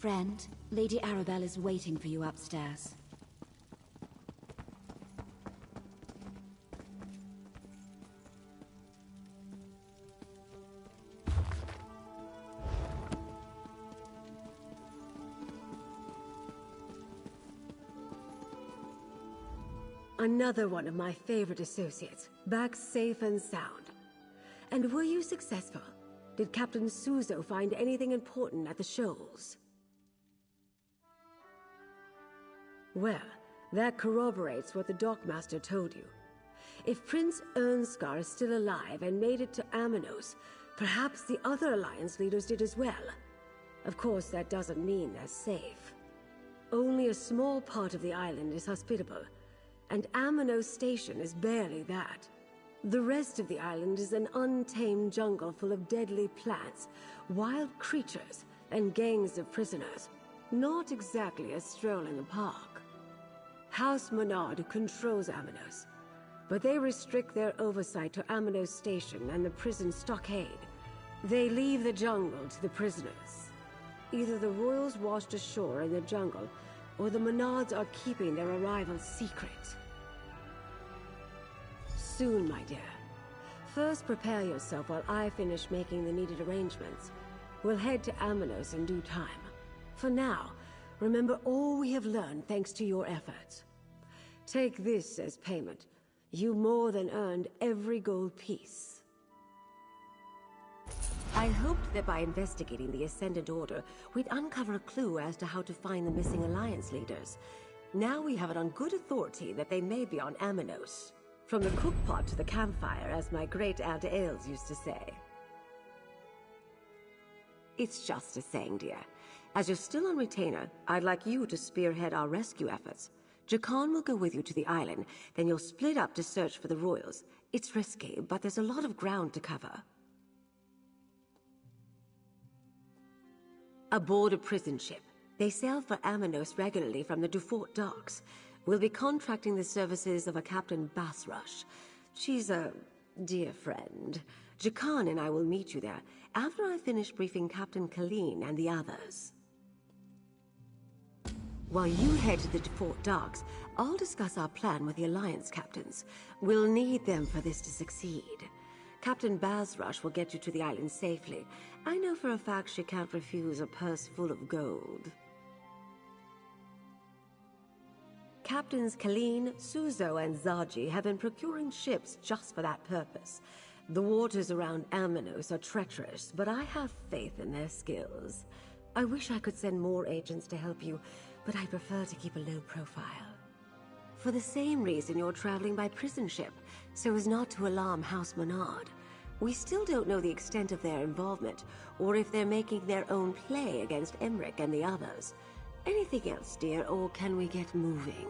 friend. Lady Arabelle is waiting for you upstairs. Another one of my favorite associates, back safe and sound. And were you successful? Did Captain Suzo find anything important at the shoals? Well, that corroborates what the dockmaster told you. If Prince Ernskar is still alive and made it to Amanos, perhaps the other Alliance leaders did as well. Of course, that doesn't mean they're safe. Only a small part of the island is hospitable, and Amanos Station is barely that. The rest of the island is an untamed jungle full of deadly plants, wild creatures, and gangs of prisoners. Not exactly a stroll in the park. House Menard controls Amanos, but they restrict their oversight to Amanos Station and the prison stockade. They leave the jungle to the prisoners. Either the royals washed ashore in the jungle, or the Menards are keeping their arrival secret. Soon, my dear. First, prepare yourself while I finish making the needed arrangements. We'll head to Amanos in due time. For now, remember all we have learned thanks to your efforts. Take this as payment. You more than earned every gold piece. I hoped that by investigating the Ascendant Order, we'd uncover a clue as to how to find the missing Alliance leaders. Now we have it on good authority that they may be on Amanos. From the cookpot to the campfire, as my great-aunt Ailes used to say. It's just a saying, dear. As you're still on retainer, I'd like you to spearhead our rescue efforts. Jakan will go with you to the island, then you'll split up to search for the royals. It's risky, but there's a lot of ground to cover. Aboard a prison ship. They sail for Amanos regularly from the Dufort docks. We'll be contracting the services of a Captain Basrush. She's a dear friend. Jakan and I will meet you there after I finish briefing Captain Colleen and the others. While you head to the Dufort docks, I'll discuss our plan with the Alliance captains. We'll need them for this to succeed. Captain Basrush will get you to the island safely. I know for a fact she can't refuse a purse full of gold. Captains Colleen, Suzo, and Zaji have been procuring ships just for that purpose. The waters around Amanos are treacherous, but I have faith in their skills. I wish I could send more agents to help you, but I prefer to keep a low profile. For the same reason you're traveling by prison ship, so as not to alarm House Menard. We still don't know the extent of their involvement, or if they're making their own play against Emmerich and the others. Anything else, dear, or can we get moving?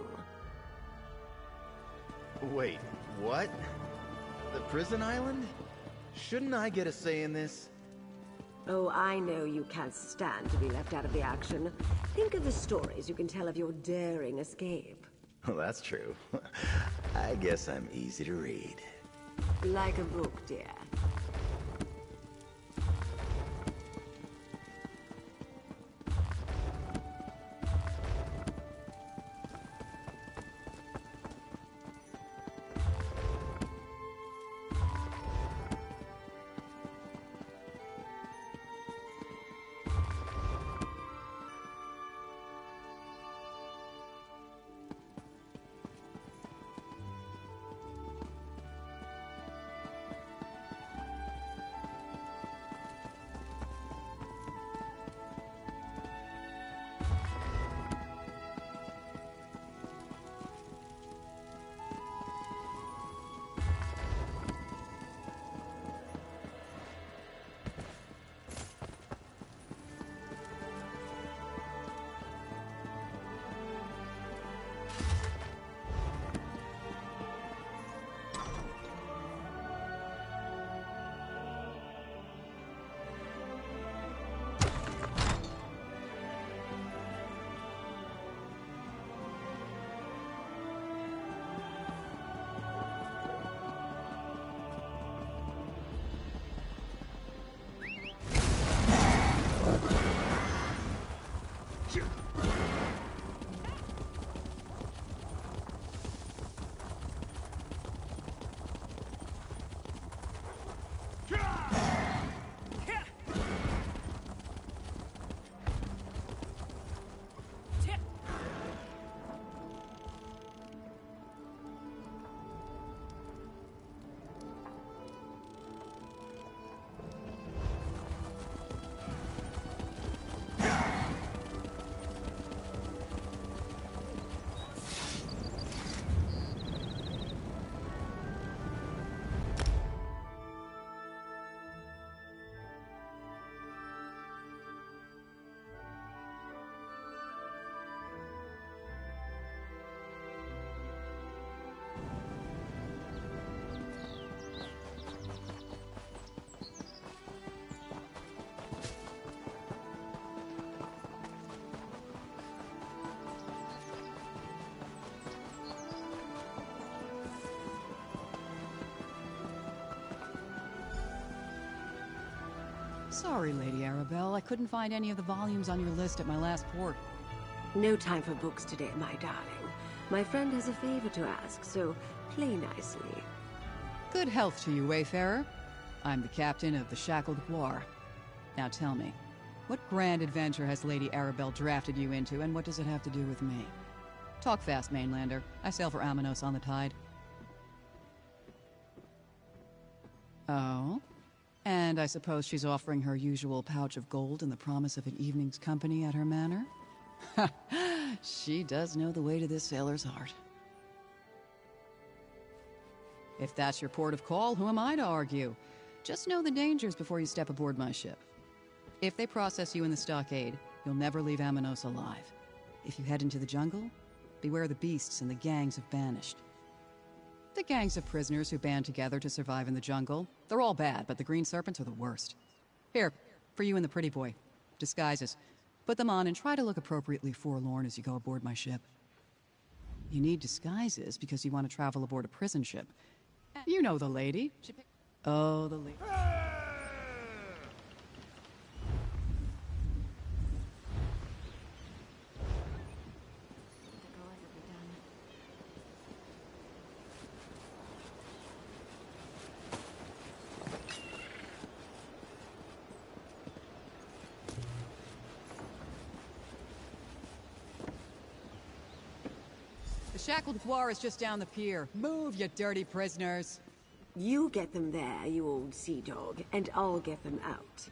Wait, what? The prison island? Shouldn't I get a say in this? Oh, I know you can't stand to be left out of the action. Think of the stories you can tell of your daring escape. Well, that's true. I guess I'm easy to read. Like a book, dear. Sorry, Lady Arabelle. I couldn't find any of the volumes on your list at my last port. No time for books today, my darling. My friend has a favor to ask, so play nicely. Good health to you, Wayfarer. I'm the captain of the Shackled War. Now tell me, what grand adventure has Lady Arabelle drafted you into, and what does it have to do with me? Talk fast, Mainlander. I sail for Amanos on the tide. Oh? And I suppose she's offering her usual pouch of gold and the promise of an evening's company at her manor? She does know the way to this sailor's heart. If that's your port of call, who am I to argue? Just know the dangers before you step aboard my ship. If they process you in the stockade, you'll never leave Amanos alive. If you head into the jungle, beware the beasts and the gangs of banished. The gangs of prisoners who band together to survive in the jungle, they're all bad, but the green serpents are the worst. Here, for you and the pretty boy. Disguises. Put them on and try to look appropriately forlorn as you go aboard my ship. You need disguises because you want to travel aboard a prison ship. You know the lady. Oh, the lady. The Shackled War is just down the pier. Move, you dirty prisoners. You get them there, you old sea dog, and I'll get them out.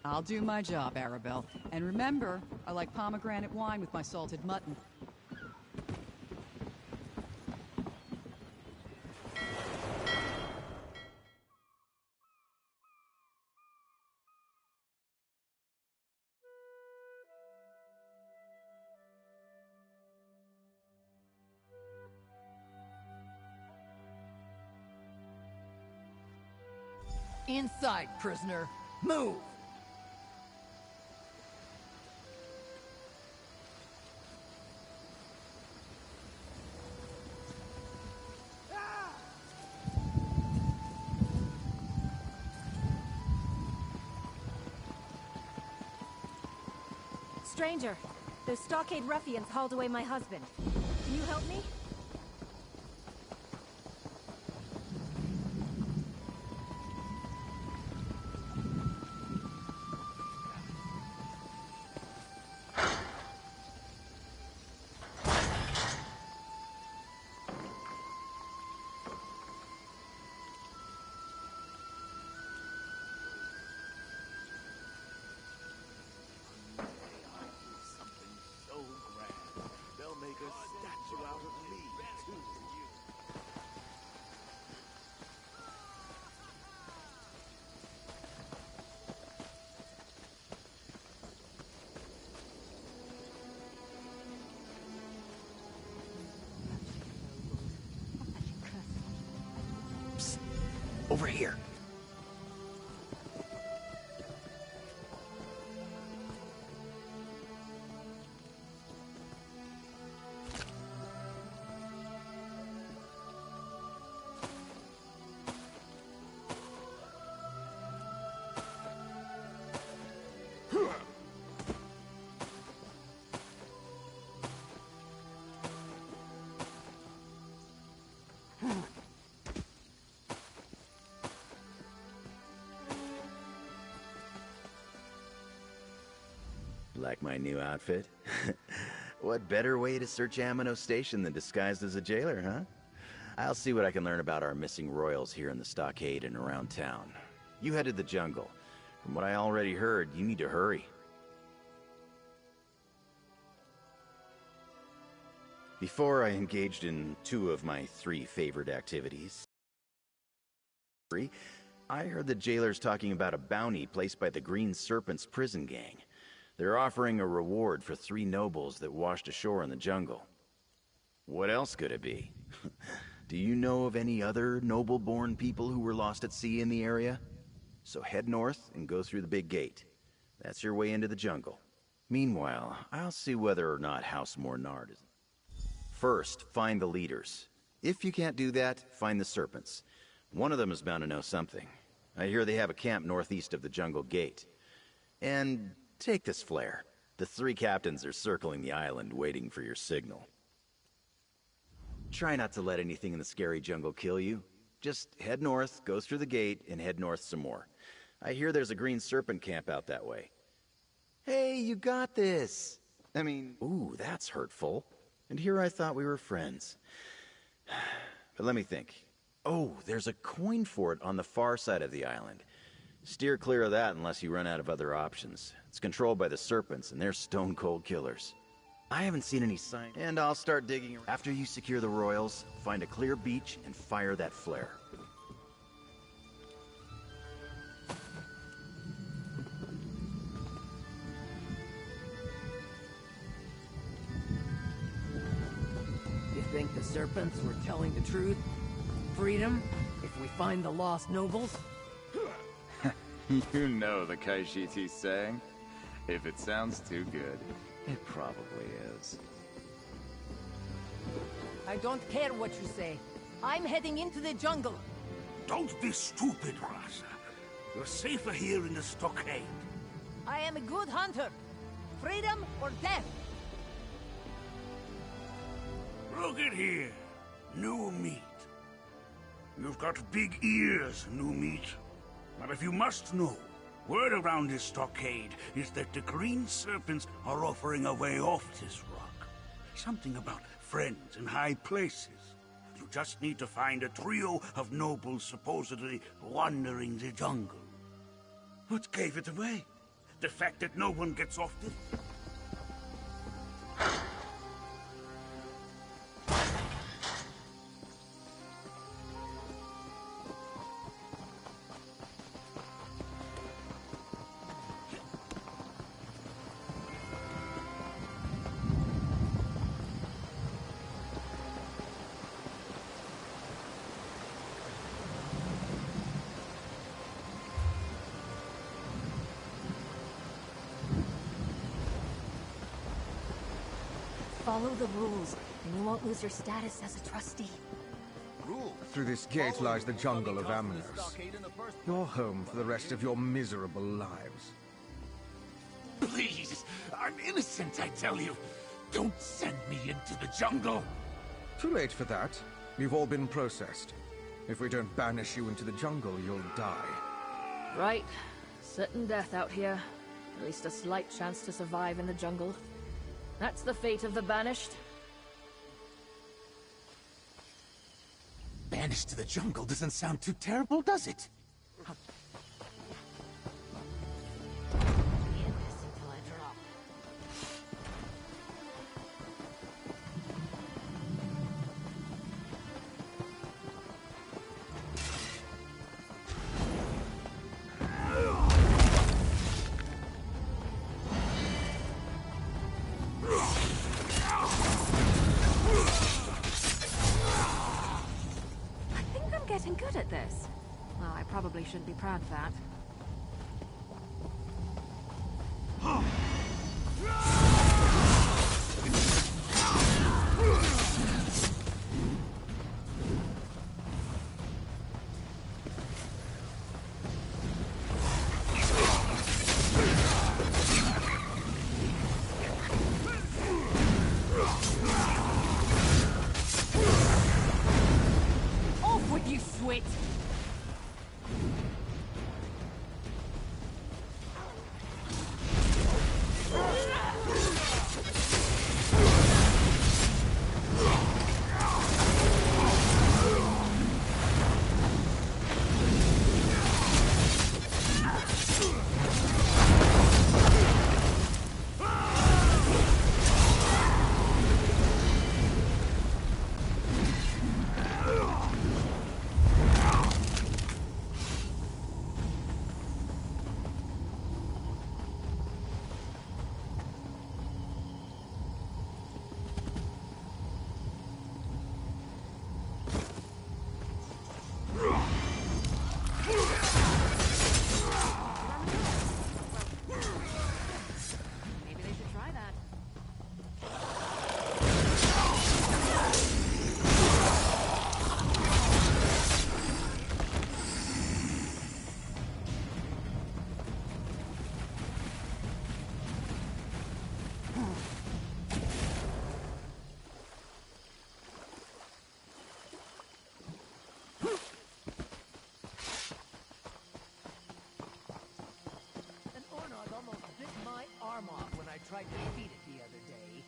I'll do my job, Arabelle. And remember, I like pomegranate wine with my salted mutton. Inside, prisoner. Move! Stranger, those stockade ruffians hauled away my husband. Can you help me? Over here. Like my new outfit? What better way to search Amanos Station than disguised as a jailer, huh? I'll see what I can learn about our missing royals here in the stockade and around town. You headed the jungle. From what I already heard, you need to hurry. Before I engaged in 2 of my 3 favorite activities, I heard the jailers talking about a bounty placed by the Green Serpent's prison gang. They're offering a reward for 3 nobles that washed ashore in the jungle. What else could it be? Do you know of any other noble-born people who were lost at sea in the area? So head north and go through the big gate. That's your way into the jungle. Meanwhile, I'll see whether or not House Mornard is... First, find the leaders. If you can't do that, find the serpents. One of them is bound to know something. I hear they have a camp northeast of the jungle gate. And take this flare. The 3 captains are circling the island waiting for your signal. Try not to let anything in the scary jungle kill you. Just head north, go through the gate, and head north some more. I hear there's a green serpent camp out that way. Hey, you got this! I mean, ooh, that's hurtful. And here I thought we were friends. But let me think. Oh, there's a coin fort on the far side of the island. Steer clear of that unless you run out of other options. It's controlled by the serpents, and they're stone-cold killers. I haven't seen any sign, and I'll start digging around. After you secure the royals, find a clear beach and fire that flare. You think the serpents were telling the truth? Freedom? If we find the lost nobles? You know the Kaishiti's saying. If it sounds too good, it probably is. I don't care what you say. I'm heading into the jungle. Don't be stupid, Rasa. You're safer here in the stockade. I am a good hunter. Freedom or death? Look at here. New meat. You've got big ears, new meat. But if you must know, word around this stockade is that the green serpents are offering a way off this rock. Something about friends in high places. You just need to find a trio of nobles supposedly wandering the jungle. What gave it away? The fact that no one gets off this? Follow the rules, and you won't lose your status as a trustee. Through this gate lies the jungle of Amnos. Your home for the rest of your miserable lives. Please, I'm innocent, I tell you. Don't send me into the jungle. Too late for that. You've all been processed. If we don't banish you into the jungle, you'll die. Right. Certain death out here. At least a slight chance to survive in the jungle. That's the fate of the banished. Banished to the jungle doesn't sound too terrible, does it? Getting good at this. Well, I probably shouldn't be proud of that. tried to feed it the other day.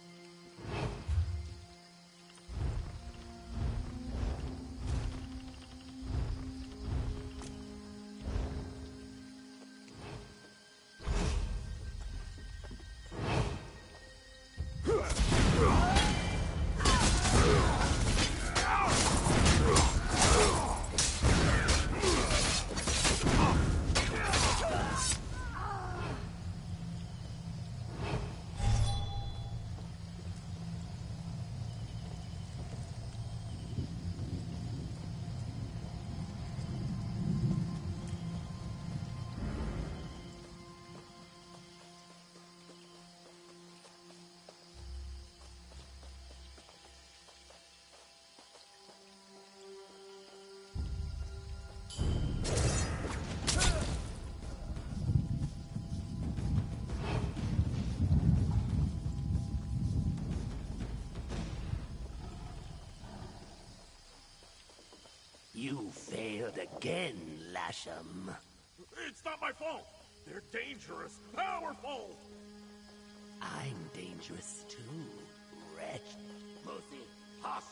You failed again, Lasham. It's not my fault. They're dangerous, powerful. I'm dangerous too, wretch. Lucy, hush,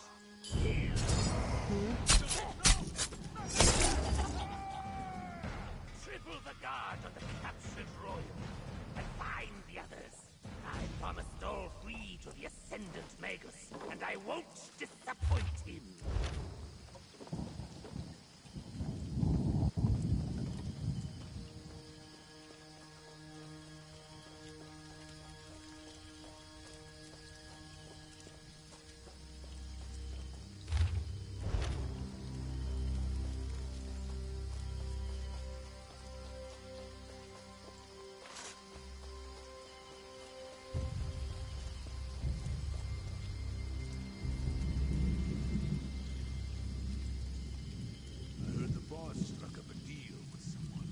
kill. Triple the guard on the captured royal, and find the others. I promised all three to the Ascendant Magus, and I won't disappoint him. Struck up a deal with someone.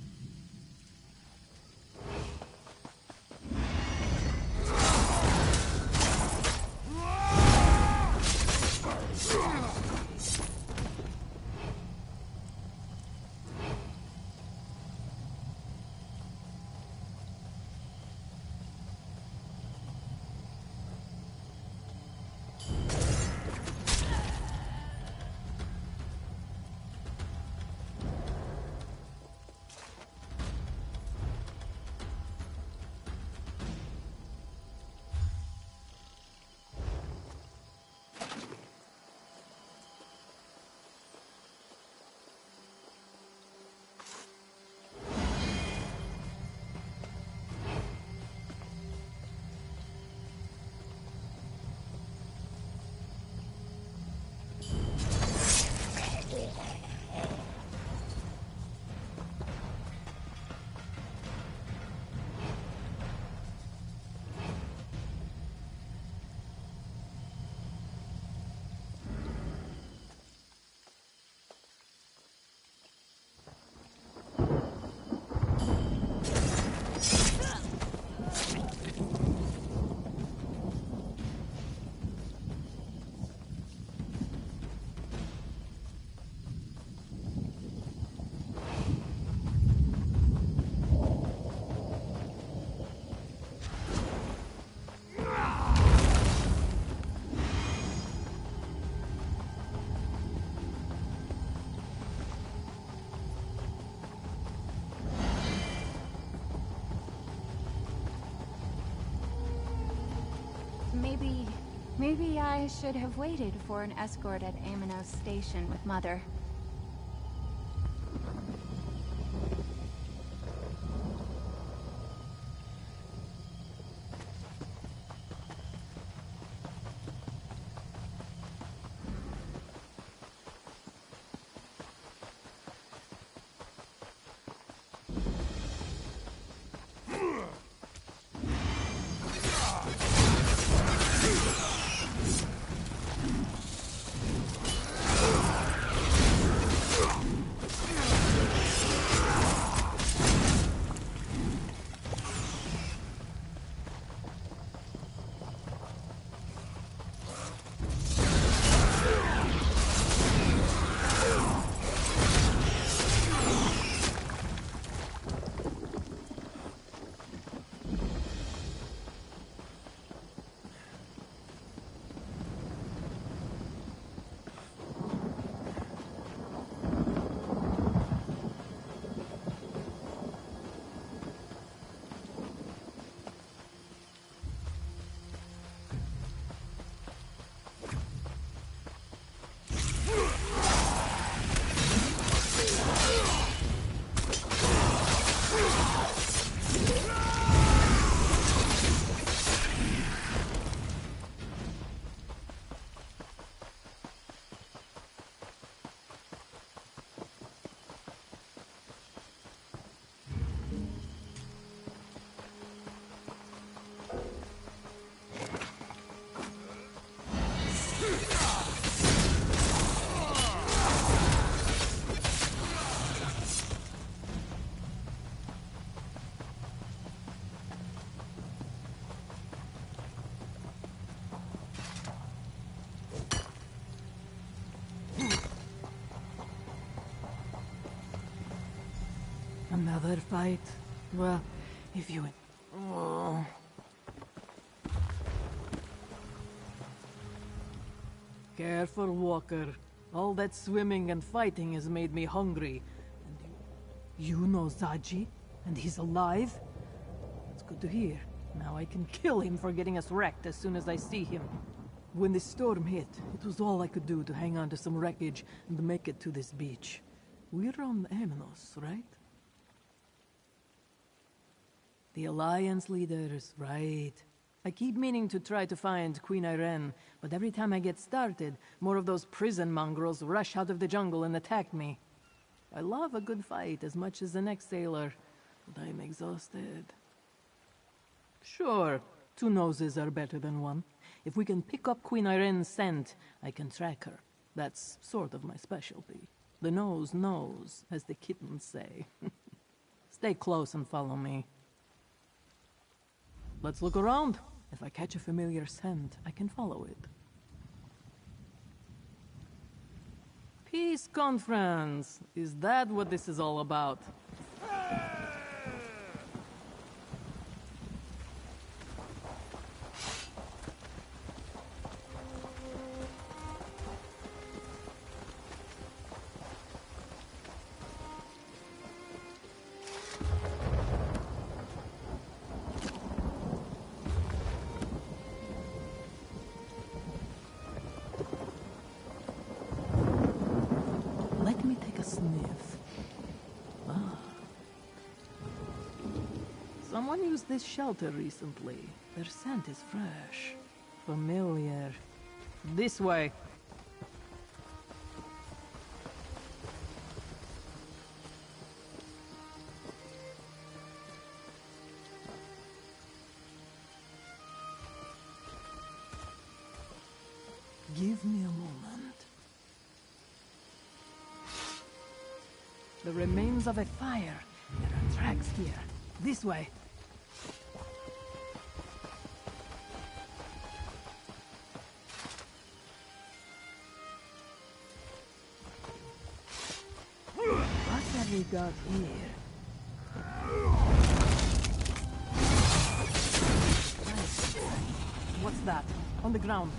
Maybe I should have waited for an escort at Amnos Station with Mother. Another fight? Well, if you... Oh. Careful, Walker. All that swimming and fighting has made me hungry. And you know Zaji? And he's alive? It's good to hear. Now I can kill him for getting us wrecked as soon as I see him. When the storm hit, it was all I could do to hang on to some wreckage and make it to this beach. We're on Amnos, right? The Alliance leaders, right. I keep meaning to try to find Queen Irene, but every time I get started, more of those prison mongrels rush out of the jungle and attack me. I love a good fight as much as the next sailor, but I'm exhausted. Sure, 2 noses are better than 1. If we can pick up Queen Irene's scent, I can track her. That's sort of my specialty. The nose knows, as the kittens say. Stay close and follow me. Let's look around. If I catch a familiar scent, I can follow it. Peace conference! Is that what this is all about? Let me take a sniff. Ah. Someone used this shelter recently. Their scent is fresh. Familiar. This way. Give me a moment. The remains of a fire. There are tracks here. This way. What have we got here? Nice. What's that? On the ground.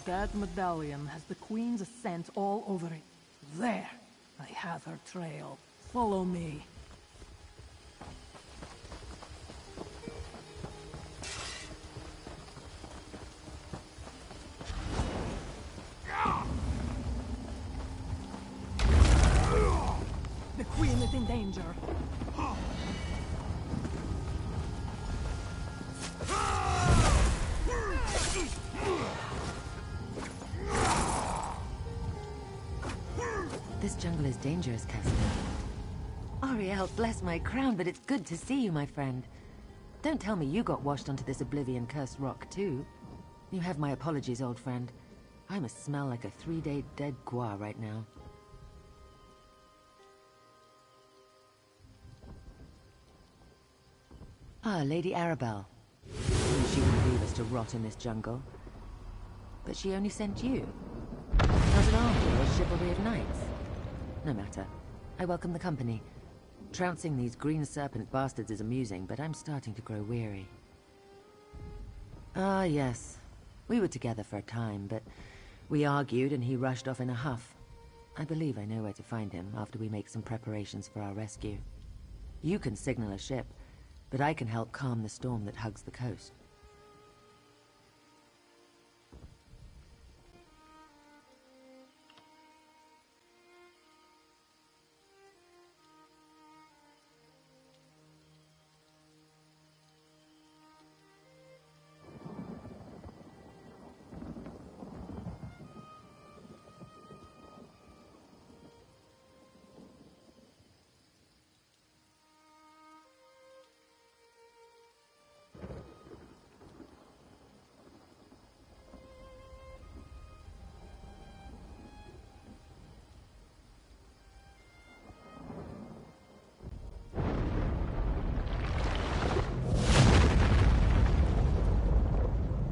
That medallion has the Queen's scent all over it. There! I have her trail. Follow me. The Queen is in danger. This jungle is dangerous, Casper. Ariel, bless my crown, but it's good to see you, my friend. Don't tell me you got washed onto this oblivion-cursed rock, too. You have my apologies, old friend. I must smell like a 3-day dead gua right now. Ah, Lady Arabelle. She wouldn't leave us to rot in this jungle. But she only sent you. Not an army or a chivalry of knights. No matter. I welcome the company. Trouncing these green serpent bastards is amusing, but I'm starting to grow weary. Ah, yes. We were together for a time, but we argued and he rushed off in a huff. I believe I know where to find him after we make some preparations for our rescue. You can signal a ship, but I can help calm the storm that hugs the coast.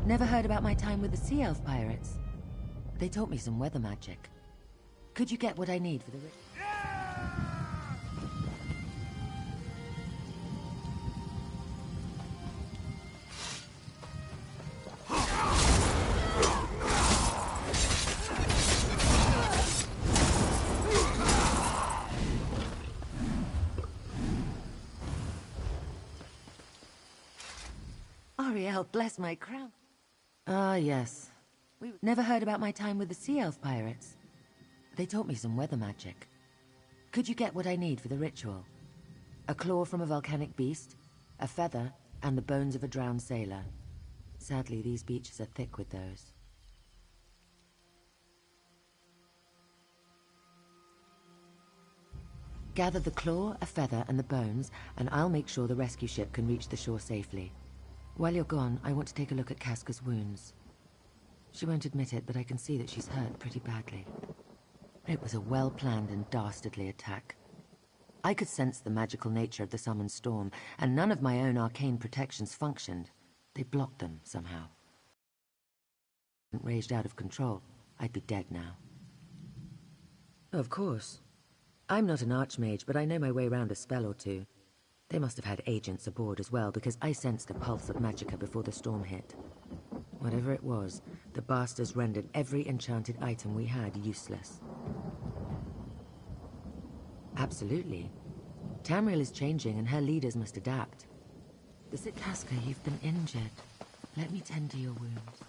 Never heard about my time with the Sea Elf pirates. They taught me some weather magic. Could you get what I need for the... Ariel, bless my crown. Ah, yes. We never heard about my time with the Sea Elf pirates. They taught me some weather magic. Could you get what I need for the ritual? A claw from a volcanic beast, a feather, and the bones of a drowned sailor. Sadly, these beaches are thick with those. Gather the claw, a feather, and the bones, and I'll make sure the rescue ship can reach the shore safely. While you're gone, I want to take a look at Casca's wounds. She won't admit it, but I can see that she's hurt pretty badly. It was a well-planned and dastardly attack. I could sense the magical nature of the summoned storm, and none of my own arcane protections functioned. They blocked them, somehow. Raged out of control, I'd be dead now. Of course. I'm not an archmage, but I know my way around a spell or two. They must have had agents aboard as well, because I sensed a pulse of magicka before the storm hit. Whatever it was, the bastards rendered every enchanted item we had useless. Absolutely. Tamriel is changing, and her leaders must adapt. Casca, you've been injured. Let me tend to your wounds.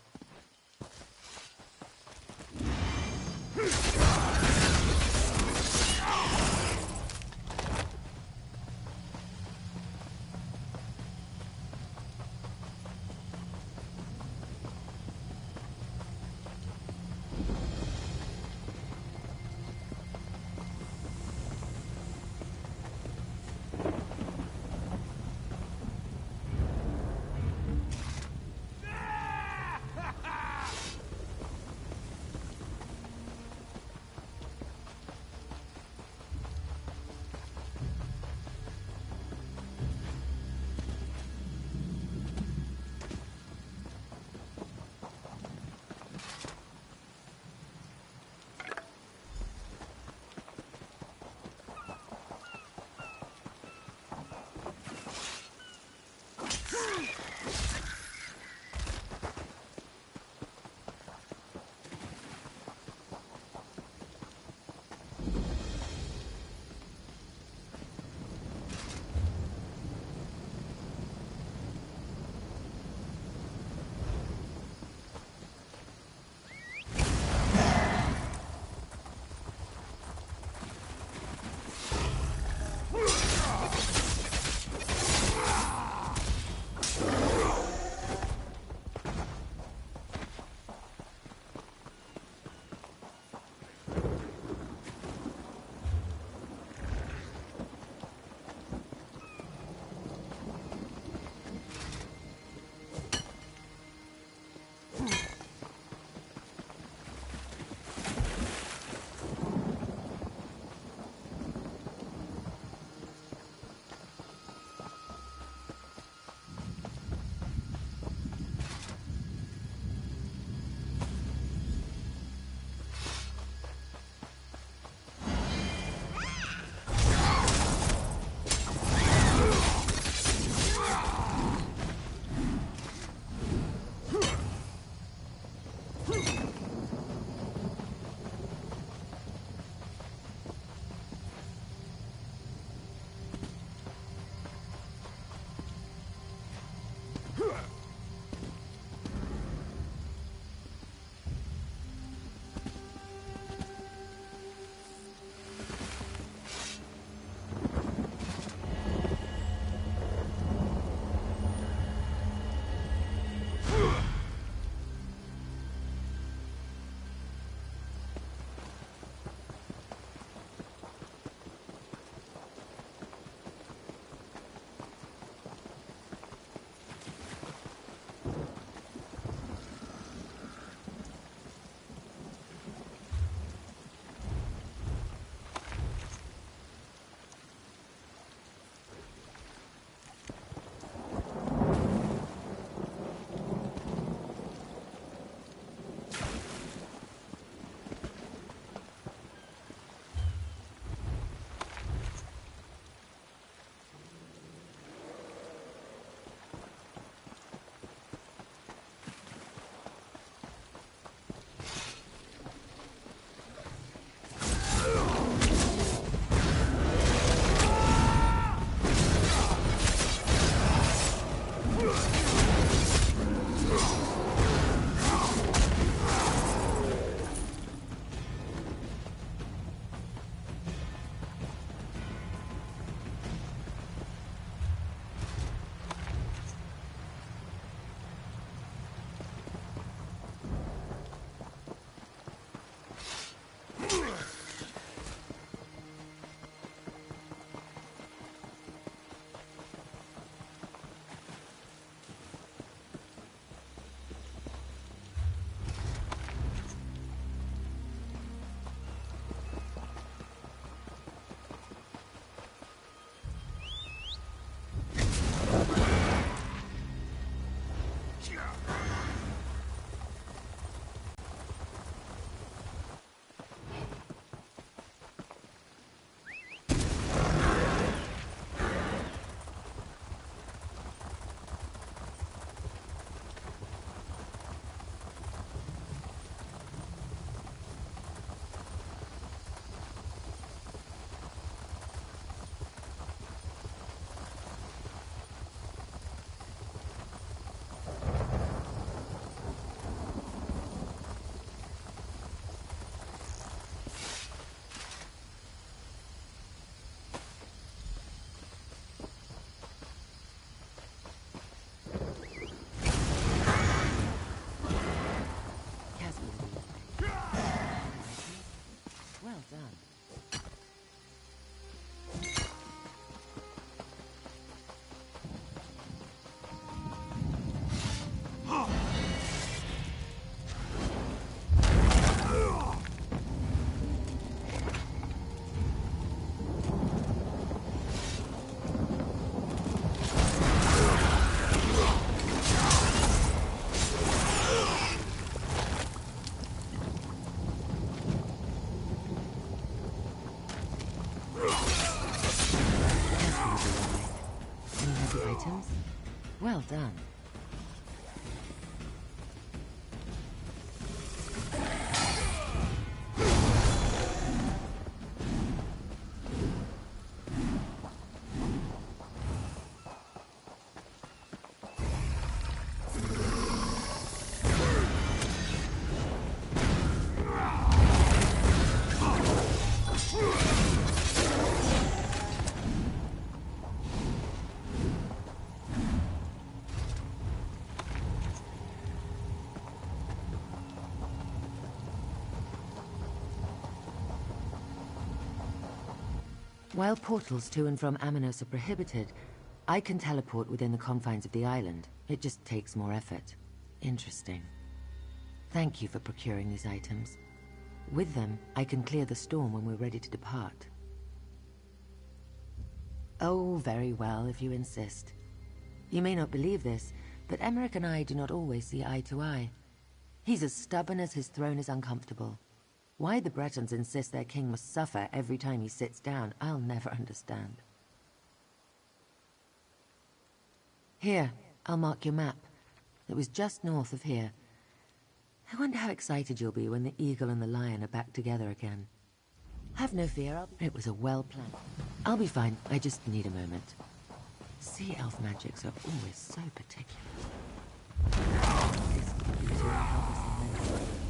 items. Well done. While portals to and from Amanos are prohibited, I can teleport within the confines of the island. It just takes more effort. Interesting. Thank you for procuring these items. With them, I can clear the storm when we're ready to depart. Oh, very well, if you insist. You may not believe this, but Emmerich and I do not always see eye to eye. He's as stubborn as his throne is uncomfortable. Why the Bretons insist their king must suffer every time he sits down, I'll never understand. Here, I'll mark your map. It was just north of here. I wonder how excited you'll be when the eagle and the lion are back together again. Have no fear, it was a well-planned. I'll be fine, I just need a moment. Sea elf magics are always so particular. This could be really helpless in many ways.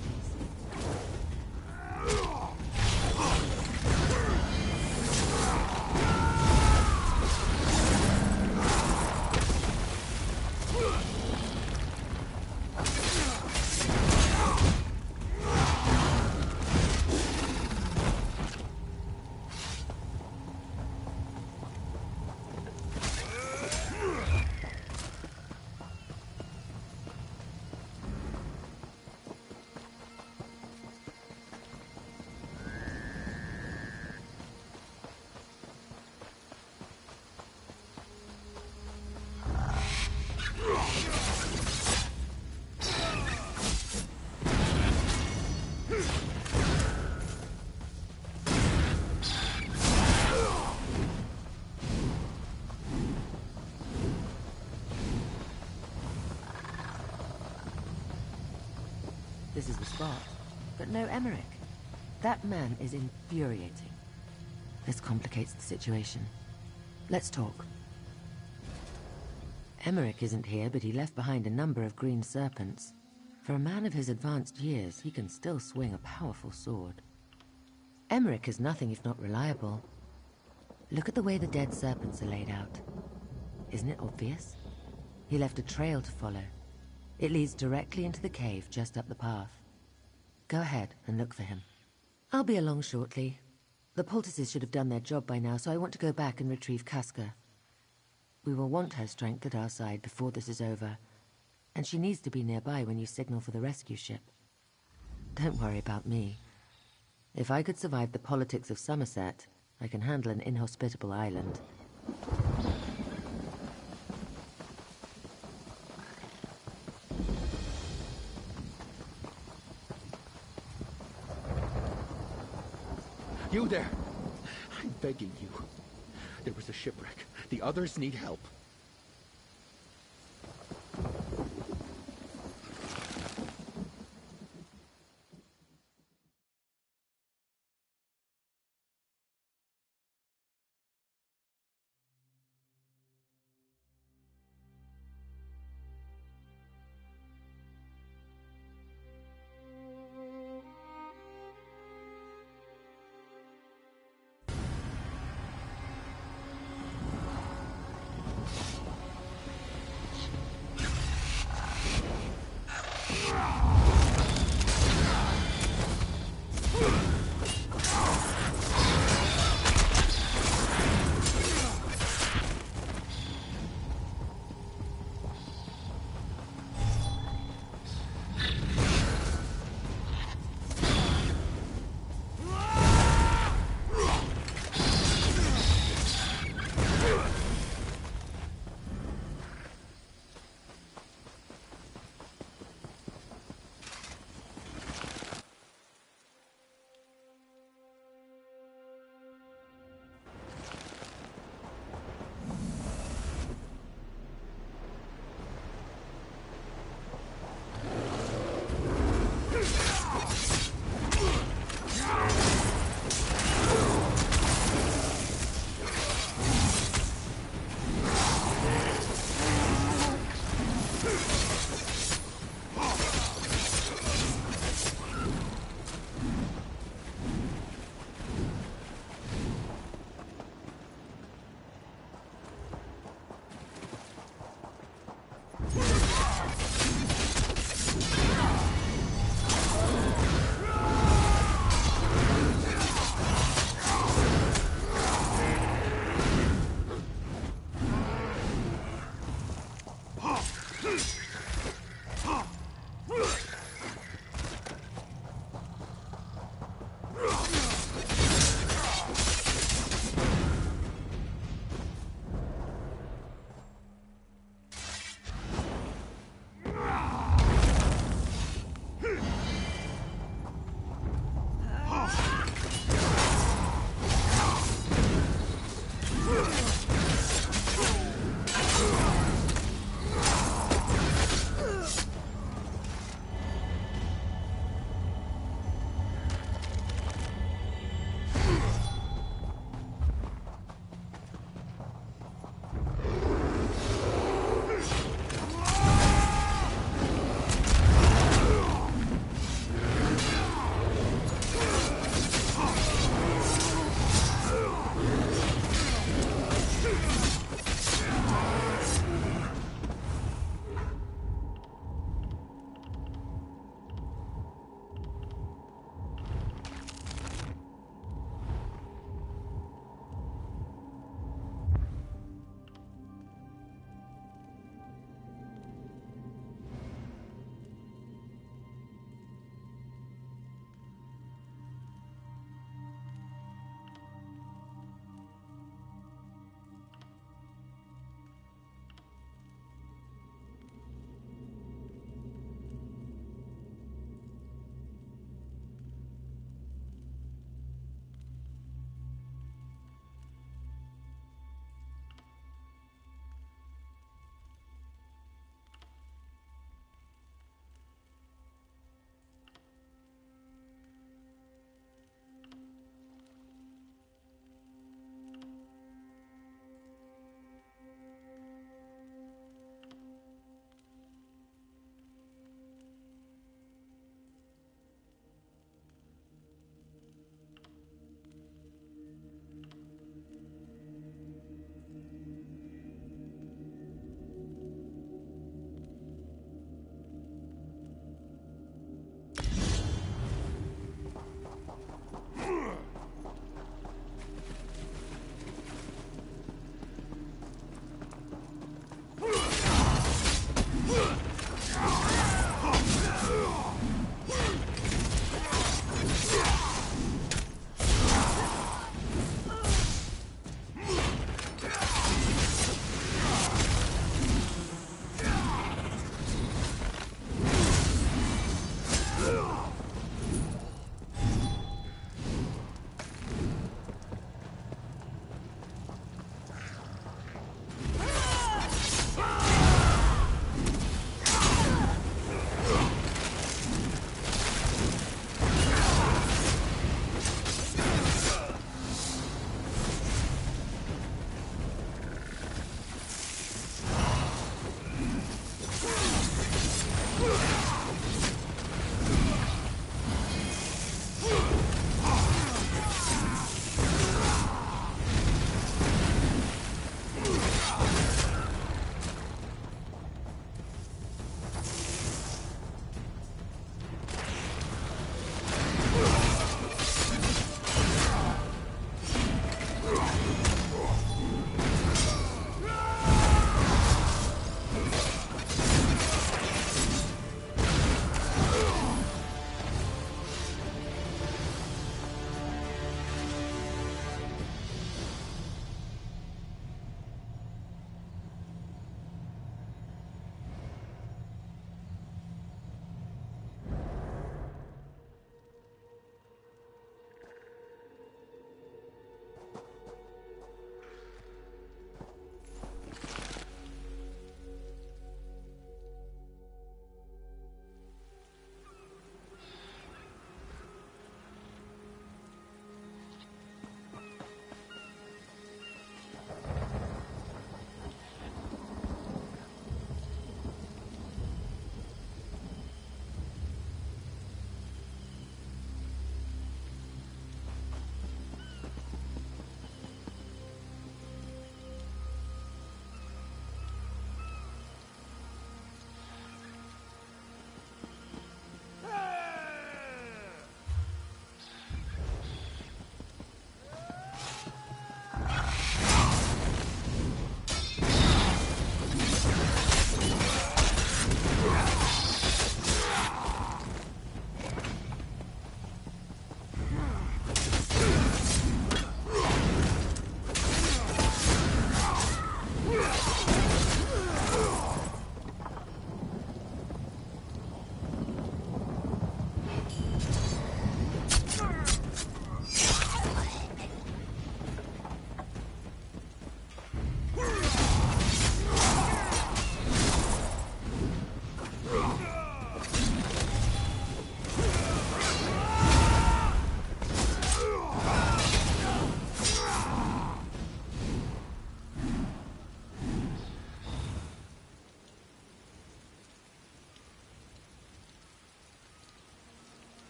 This is the spot, but no Emmerich. That man is infuriating. This complicates the situation. Let's talk. Emmerich isn't here, but he left behind a number of green serpents. For a man of his advanced years, he can still swing a powerful sword. Emmerich is nothing if not reliable. Look at the way the dead serpents are laid out. Isn't it obvious? He left a trail to follow. It leads directly into the cave just up the path. Go ahead and look for him. I'll be along shortly. The poultices should have done their job by now, so I want to go back and retrieve Casca. We will want her strength at our side before this is over, and she needs to be nearby when you signal for the rescue ship. Don't worry about me. If I could survive the politics of Somerset, I can handle an inhospitable island. You there! I'm begging you. There was a shipwreck. The others need help.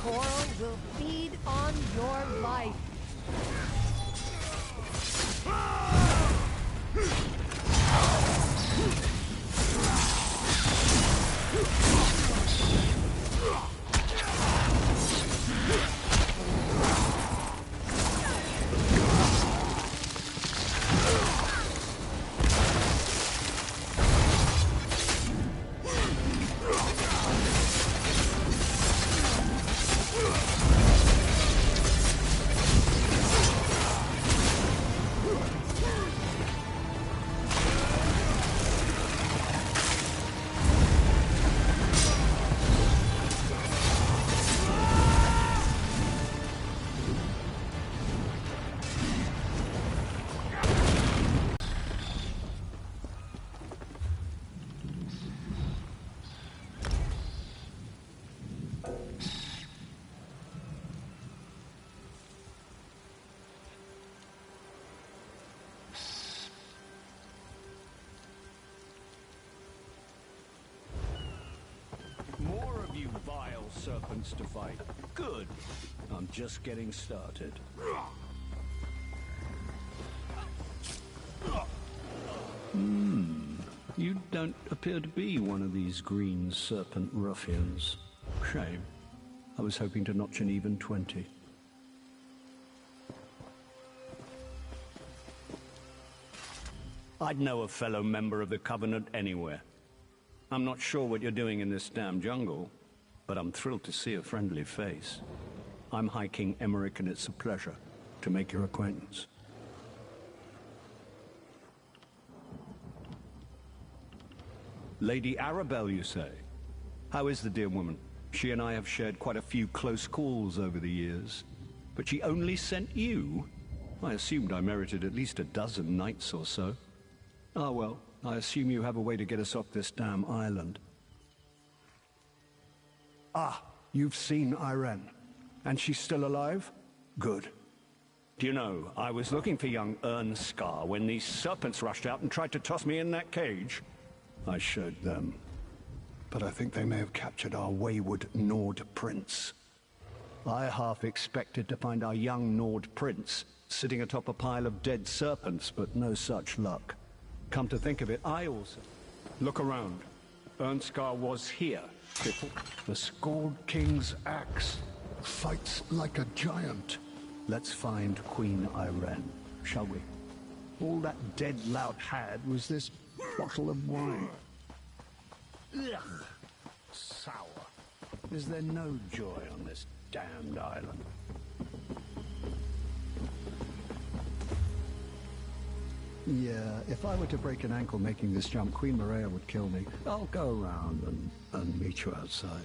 coral will feed on your life. More of you vile serpents to fight. Good. I'm just getting started. You don't appear to be one of these green serpent ruffians. Shame. I was hoping to notch an even 20. I'd know a fellow member of the Covenant anywhere. I'm not sure what you're doing in this damn jungle, but I'm thrilled to see a friendly face. I'm High King Emmerich, and it's a pleasure to make your acquaintance. Lady Arabelle, you say? How is the dear woman? She and I have shared quite a few close calls over the years. But she only sent you? I assumed I merited at least a dozen knights or so. Ah, well, I assume you have a way to get us off this damn island. Ah, you've seen Irene. And she's still alive? Good. Do you know, I was looking for young Ernskar when these serpents rushed out and tried to toss me in that cage. I showed them. But I think they may have captured our wayward Nord prince. I half expected to find our young Nord prince sitting atop a pile of dead serpents, but no such luck. Come to think of it, I also... Look around. Ernskar was here before... The Scald King's axe fights like a giant. Let's find Queen Irene, shall we? All that dead lout had was this bottle of wine. Ugh. Sour. Is there no joy on this damned island? Yeah, if I were to break an ankle making this jump, Queen Maria would kill me. I'll go around and meet you outside.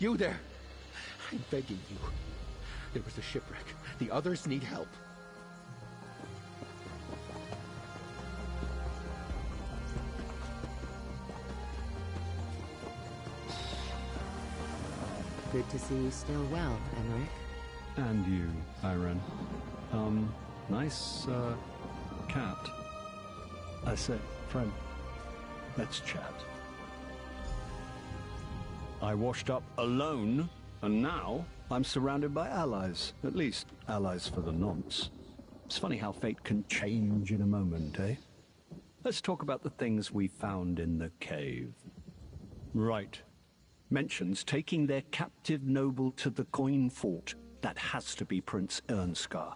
You there! I'm begging you. There was a shipwreck. The others need help. Good to see you still well, Emmerich. And you, Irene. Nice, cat. I say, friend, let's chat. I washed up alone, and now I'm surrounded by allies. At least, allies for the nonce. It's funny how fate can change in a moment, eh? Let's talk about the things we found in the cave. Right. Mentions taking their captive noble to the coin fort. That has to be Prince Ernskar.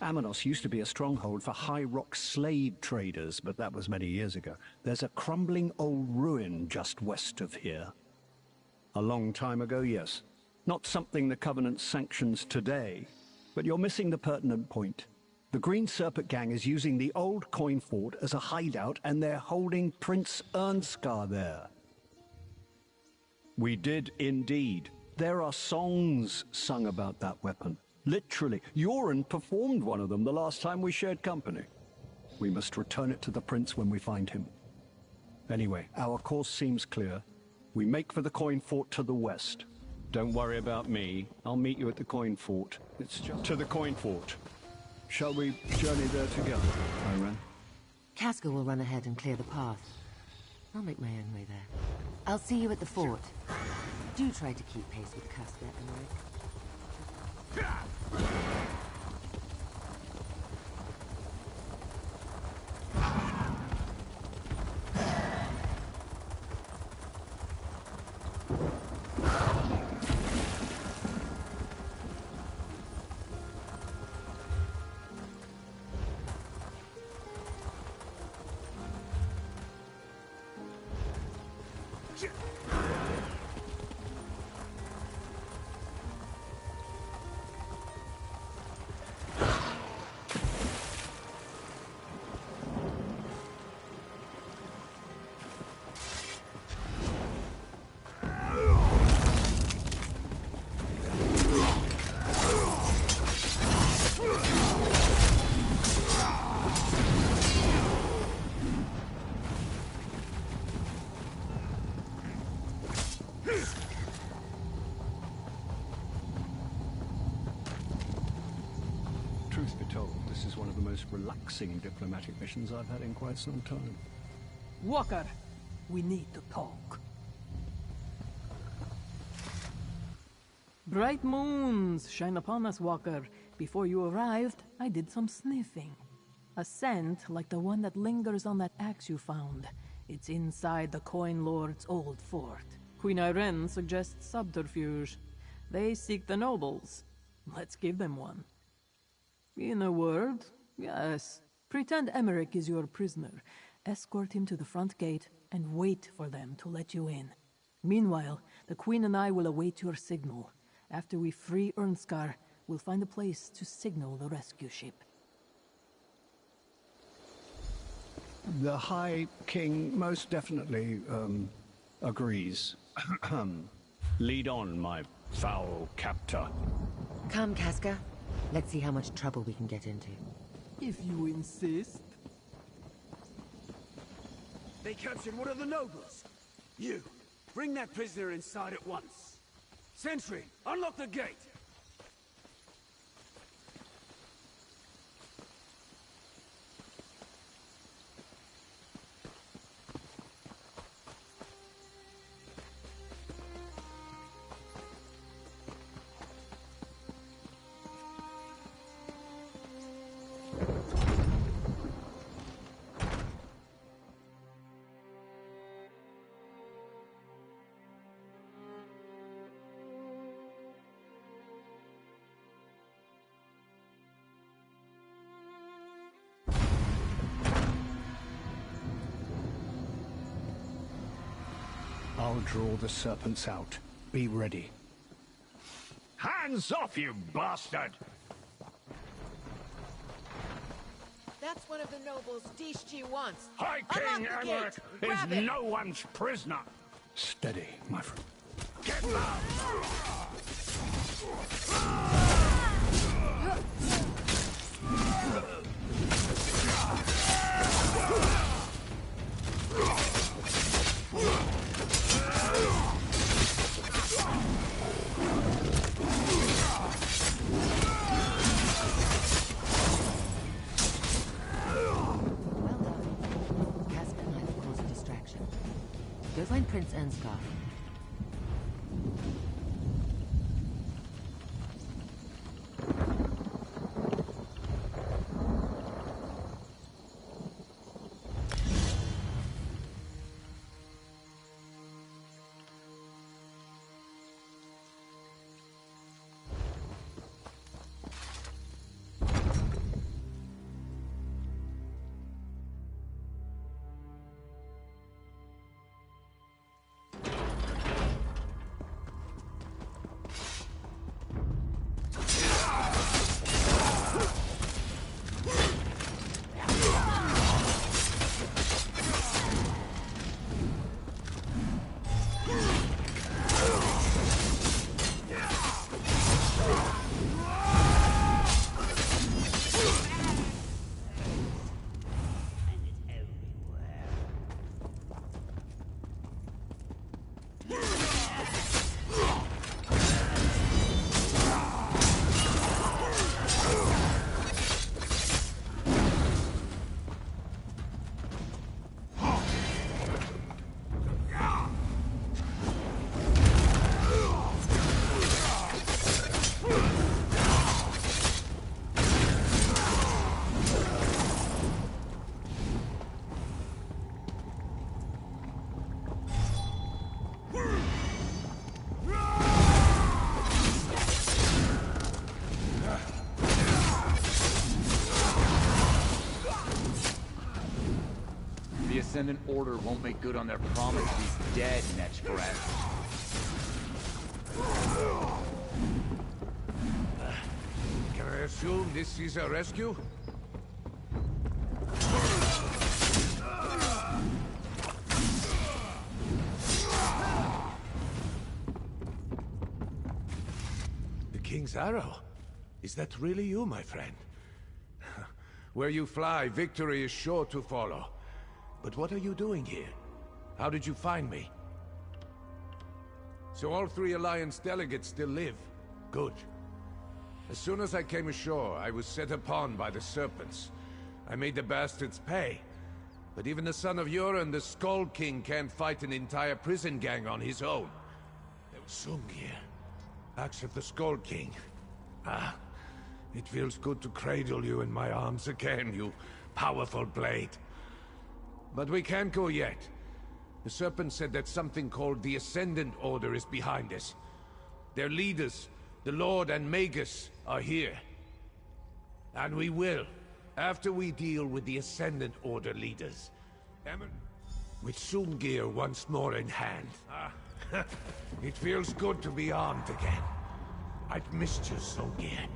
Amanos used to be a stronghold for High Rock slave traders, but that was many years ago. There's a crumbling old ruin just west of here. A long time ago, yes. Not something the Covenant sanctions today, but you're missing the pertinent point. The Green Serpent gang is using the old coin fort as a hideout, and they're holding Prince Ernskar there. We did indeed. There are songs sung about that weapon. Literally. Yoren performed one of them the last time we shared company. We must return it to the prince when we find him. Anyway, our course seems clear. We make for the coin fort to the west. Don't worry about me. I'll meet you at the coin fort. It's just to the coin fort. Shall we journey there together, Iren? Casca will run ahead and clear the path. I'll make my own way there. I'll see you at the fort. Do try to keep pace with Casca, Emmerich. Truth be told, this is one of the most relaxing diplomatic missions I've had in quite some time. Walker, we need to talk. Bright moons shine upon us, Walker. Before you arrived, I did some sniffing. A scent like the one that lingers on that axe you found. It's inside the Coin Lord's old fort. Queen Iren suggests subterfuge. They seek the nobles. Let's give them one. In a word, yes. Pretend Emmerich is your prisoner. Escort him to the front gate and wait for them to let you in. Meanwhile, the Queen and I will await your signal. After we free Ernskar, we'll find a place to signal the rescue ship. The High King most definitely, agrees. Lead on, my foul captor. Come, Casca. Let's see how much trouble we can get into. If you insist. They captured one of the nobles. You, bring that prisoner inside at once. Sentry, unlock the gate. I'll draw the serpents out. Be ready. Hands off, you bastard! That's one of the nobles Dishchi wants. High King Emmerich is no one's prisoner. Steady, my friend. Get low! Go find Prince Ernskar. Ascendant Order won't make good on their promise he's dead next breath. Can I assume this is a rescue? The King's Arrow? Is that really you, my friend? Where you fly, victory is sure to follow. But what are you doing here? How did you find me? So all 3 Alliance delegates still live. Good. As soon as I came ashore, I was set upon by the Serpents. I made the bastards pay. But even the son of Uren, the Skull King, can't fight an entire prison gang on his own. There was Sungir, axe of the Skull King. Ah, it feels good to cradle you in my arms again, you powerful blade. But we can't go yet. The Serpent said that something called the Ascendant Order is behind us. Their leaders, the Lord and Magus, are here. And we will, after we deal with the Ascendant Order leaders. With Sungir once more in hand. It feels good to be armed again. I've missed you, Sungir.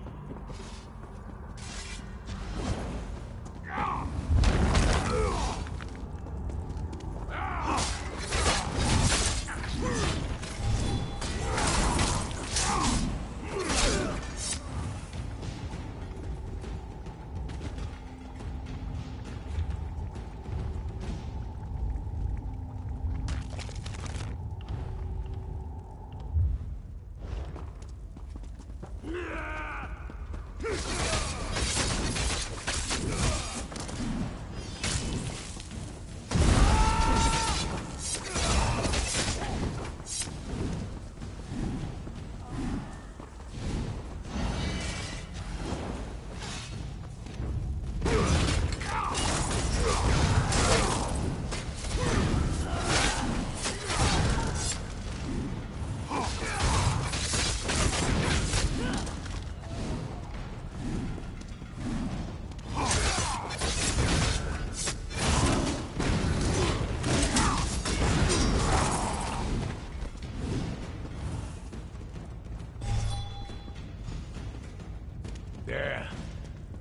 There.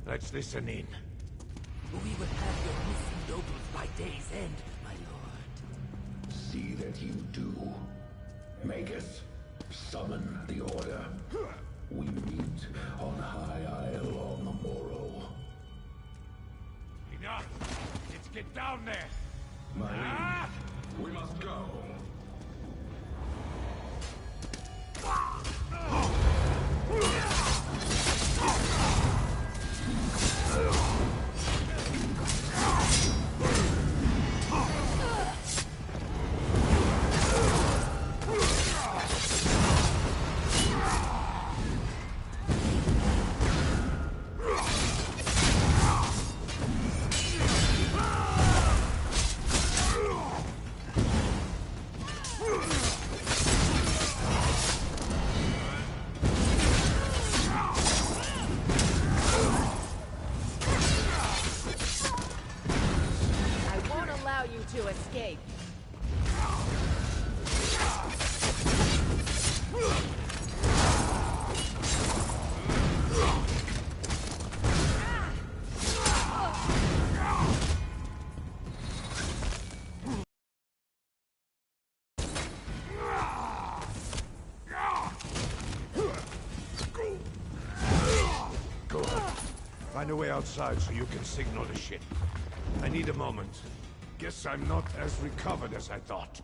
Let's listen in. We will have your missing nobles by day's end, my lord. See that you do. Magus, summon the Order. We meet on High Isle on the morrow. Enough! Let's get down there! My liege, we must go. To escape. Go. Find a way outside so you can signal the ship. I need a moment. Guess I'm not as recovered as I thought.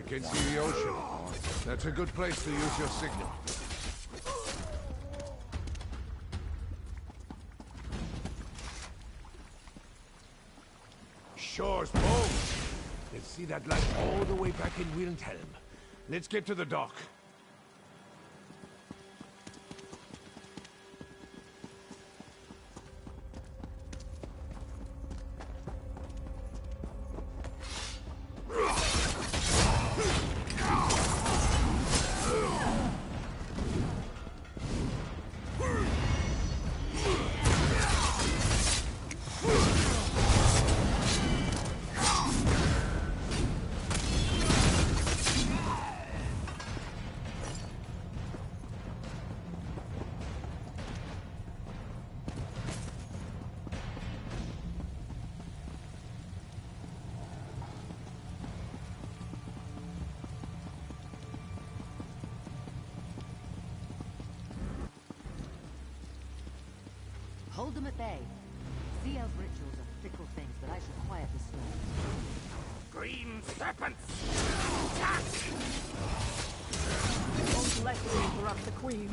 can see the ocean. That's a good place to use your signal. Shore's bold. Let's see that light all the way back in Wilhelm. Let's get to the dock. Hold them at bay. Sea elf rituals are fickle things, but I should quiet the storm. Green serpents! Attack! Don't let me interrupt the queen.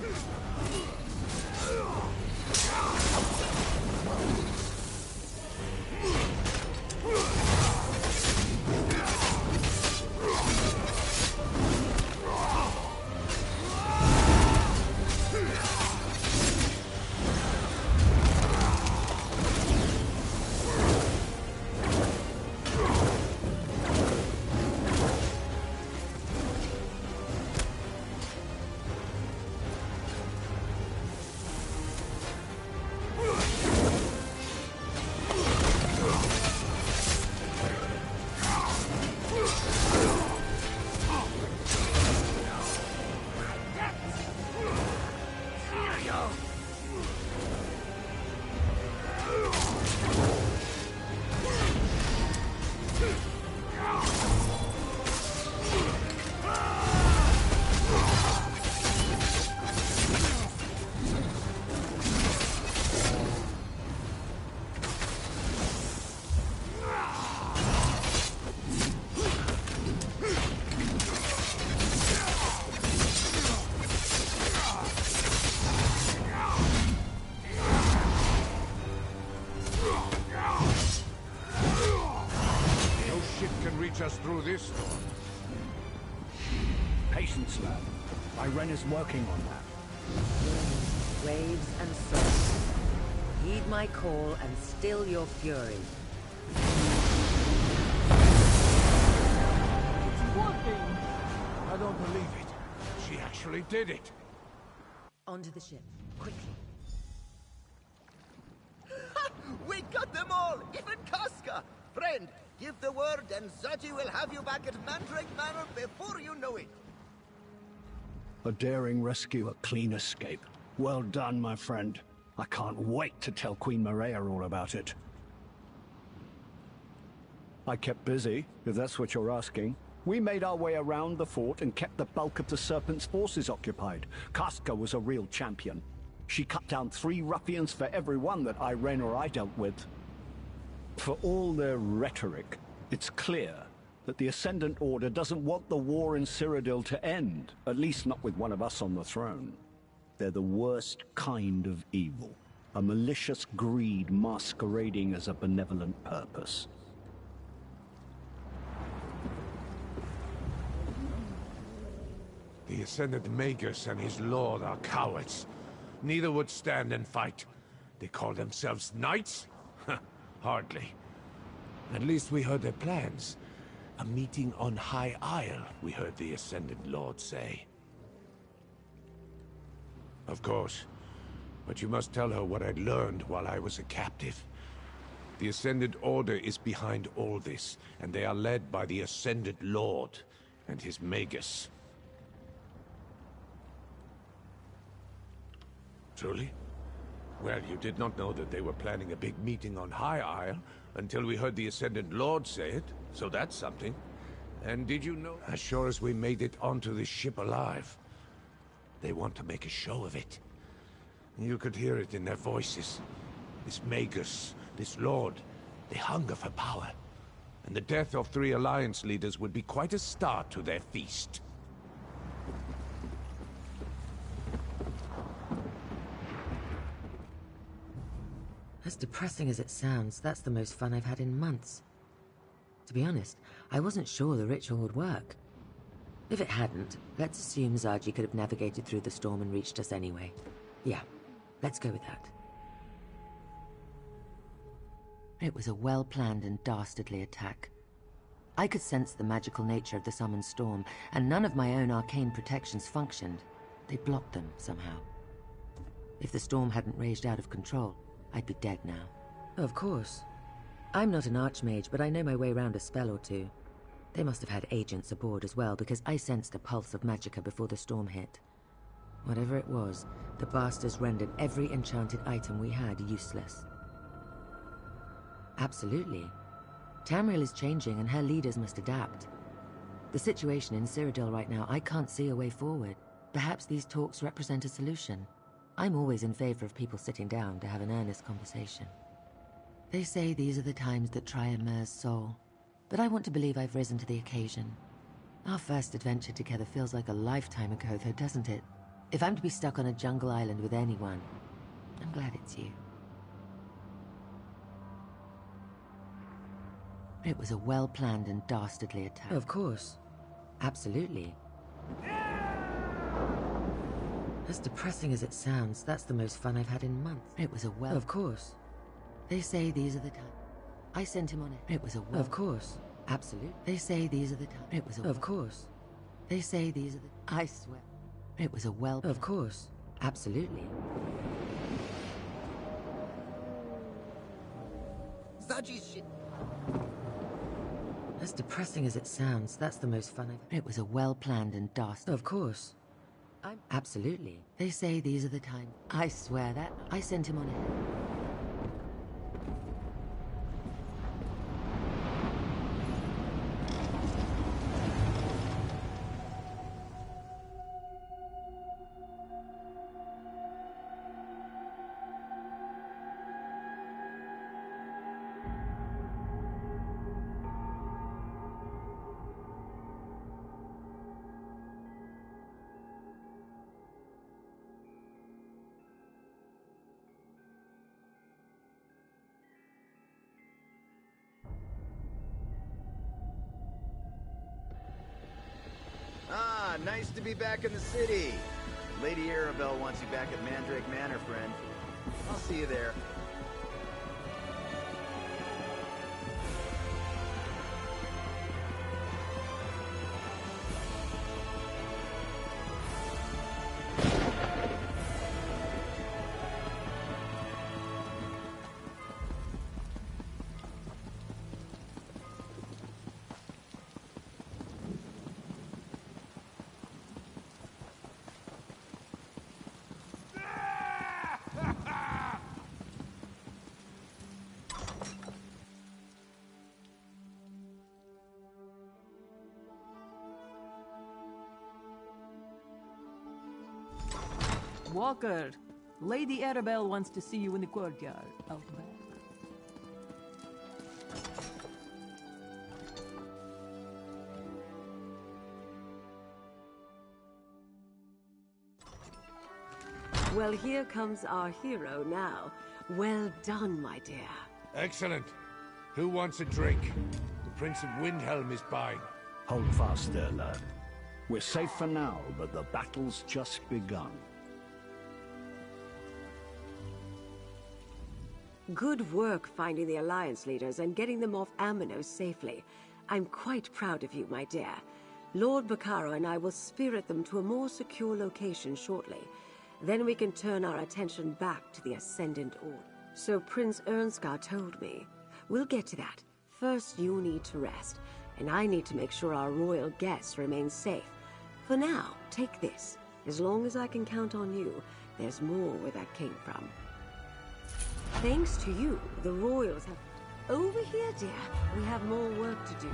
Us through this storm. Patience, lad. Irene is working on that. Waves and surf. Heed my call and still your fury. It's working! I don't believe it. She actually did it. Onto the ship, quickly. We got them all! Even Casca! Friend, give the word and Zaji will have you back at Mandrake Manor before you know it. A daring rescue, a clean escape. Well done, my friend. I can't wait to tell Queen Maria all about it. I kept busy, if that's what you're asking. We made our way around the fort and kept the bulk of the Serpent's forces occupied. Casca was a real champion. She cut down 3 ruffians for every one that Irene or I dealt with. For all their rhetoric, it's clear that the Ascendant Order doesn't want the war in Cyrodiil to end, at least not with one of us on the throne. They're the worst kind of evil, a malicious greed masquerading as a benevolent purpose. The Ascendant Magus and his lord are cowards. Neither would stand and fight. They call themselves knights? Hardly. At least we heard their plans. A meeting on High Isle, we heard the Ascendant Lord say. Of course. But you must tell her what I'd learned while I was a captive. The Ascendant Order is behind all this, and they are led by the Ascendant Lord and his Magus. Truly? Well, you did not know that they were planning a big meeting on High Isle until we heard the Ascendant Lord say it, so that's something. And did you know, as sure as we made it onto this ship alive, they want to make a show of it. You could hear it in their voices. This Magus, this Lord, they hunger for power. and the death of 3 Alliance leaders would be quite a start to their feast. As depressing as it sounds, that's the most fun I've had in months. To be honest, I wasn't sure the ritual would work. If it hadn't, let's assume Zaji could have navigated through the storm and reached us anyway. Yeah, let's go with that. It was a well-planned and dastardly attack. I could sense the magical nature of the summoned storm, and none of my own arcane protections functioned. They blocked them somehow. If the storm hadn't raged out of control, I'd be dead now. Of course. I'm not an archmage, but I know my way around a spell or two. They must have had agents aboard as well, because I sensed a pulse of magicka before the storm hit. Whatever it was, the bastards rendered every enchanted item we had useless. Absolutely. Tamriel is changing, and her leaders must adapt. The situation in Cyrodiil right now, I can't see a way forward. Perhaps these talks represent a solution. I'm always in favor of people sitting down to have an earnest conversation. They say these are the times that try a mer's soul, but I want to believe I've risen to the occasion. Our first adventure together feels like a lifetime ago, though, doesn't it? If I'm to be stuck on a jungle island with anyone, I'm glad it's you. It was a well-planned and dastardly attack. Of course. Absolutely. As depressing as it sounds, that's the most fun I've had in months. It was a well... Of course. They say these are the times. I sent him on it. It was a well... Of course. Absolutely. They say these are the times. It was a... Of course. They say these are the... I swear. It was a well... Of course. Absolutely. Zaji's shit. As depressing as it sounds, that's the most fun I've... It was a well-planned and dastardly... Of course. Absolutely. They say these are the times. I swear that. I sent him on it. Ah, nice to be back in the city. Lady Arabelle wants you back at Mandrake Manor, friend. I'll see you there. Walker, Lady Arabelle wants to see you in the courtyard, out back. Well, here comes our hero now. Well done, my dear. Excellent. Who wants a drink? The Prince of Windhelm is buying. Hold fast there, lad. We're safe for now, but the battle's just begun. Good work finding the Alliance leaders and getting them off Amanos safely. I'm quite proud of you, my dear. Lord Bacaro and I will spirit them to a more secure location shortly. Then we can turn our attention back to the Ascendant Order. So Prince Ernskar told me. We'll get to that. First, you need to rest, and I need to make sure our royal guests remain safe. For now, take this. As long as I can count on you, there's more where that came from. Thanks to you, the royals have... Over here, dear. We have more work to do.